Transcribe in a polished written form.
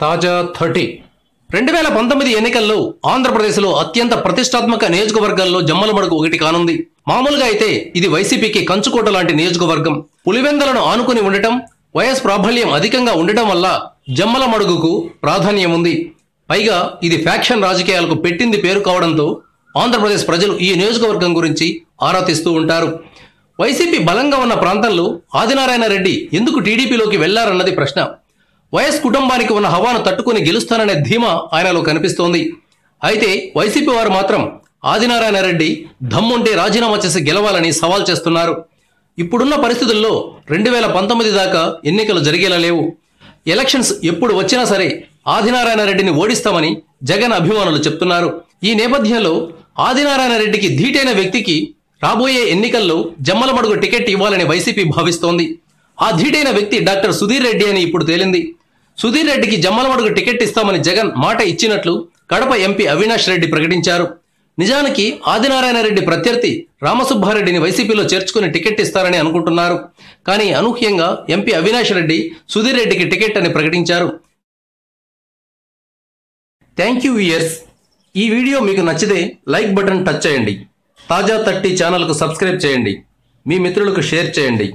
తాజా 30 2019 ఎన్నికల్లో ఆంధ్రప్రదేశ్లో అత్యంత ప్రతిష్టాత్మక నియోజకవర్గాల్లో జమ్మలమడుగు ఒకటి కానుంది. మామూలుగా అయితే ఇది వైసీపీకి కంచుకోట లాంటి నియోజకవర్గం. పులివెందలను ఆనుకుని ఉండటం, వైఎస్ ప్రాబల్యం అధికంగా ఉండటం వల్ల జమ్మలమడుగుకు ప్రాధాన్యం ఉంది. పైగా ఇది ఫ్యాక్షన్ రాజకీయాలకు పెట్టింది పేరు కావడంతో ఆంధ్రప్రదేశ్ ప్రజలు ఈ నియోజకవర్గం గురించి ఆరా తీస్తూ ఉంటారు. వైసీపీ బలంగా ఉన్న ప్రాంతంలో ఆదినారాయణ రెడ్డి ఎందుకు టీడీపీలోకి వెళ్లారన్నది ప్రశ్న. వైఎస్ కుటుంబానికి ఉన్న హవాను తట్టుకుని గెలుస్తాననే ధీమా ఆయనలో కనిపిస్తోంది. అయితే వైసీపీ వారు మాత్రం ఆదినారాయణ రెడ్డి దమ్ముంటే రాజీనామా చేసి గెలవాలని సవాల్ చేస్తున్నారు. ఇప్పుడున్న పరిస్థితుల్లో 2019 దాకా ఎన్నికలు జరిగేలా లేవు. ఎలక్షన్స్ ఎప్పుడు వచ్చినా సరే ఆదినారాయణ రెడ్డిని ఓడిస్తామని జగన్ అభిమానులు చెప్తున్నారు. ఈ నేపథ్యంలో ఆదినారాయణ రెడ్డికి ధీటైన వ్యక్తికి రాబోయే ఎన్నికల్లో జమ్మలమడుగు టికెట్ ఇవ్వాలని వైసీపీ భావిస్తోంది. ఆ ధీటైన వ్యక్తి డాక్టర్ సుధీర్ రెడ్డి అని ఇప్పుడు తేలింది. సుధీర్ రెడ్డికి జమ్మలమడుగు టికెట్ ఇస్తామని జగన్ మాట ఇచ్చినట్లు కడప ఎంపీ అవినాష్ రెడ్డి ప్రకటించారు. నిజానికి ఆదినారాయణ రెడ్డి ప్రత్యర్థి రామసుబ్బారెడ్డిని వైసీపీలో చేర్చుకుని టికెట్ ఇస్తారని అనుకుంటున్నారు. కానీ అనూహ్యంగా ఎంపీ అవినాష్ రెడ్డి సుధీర్ రెడ్డికి టికెట్ అని ప్రకటించారు. Thank you viewers. ఈ వీడియో మీకు నచ్చితే లైక్ బటన్ టచ్ చేయండి. తాజా 30 ఛానల్కు సబ్స్క్రైబ్ చేయండి. మీ మిత్రులకు షేర్ చేయండి.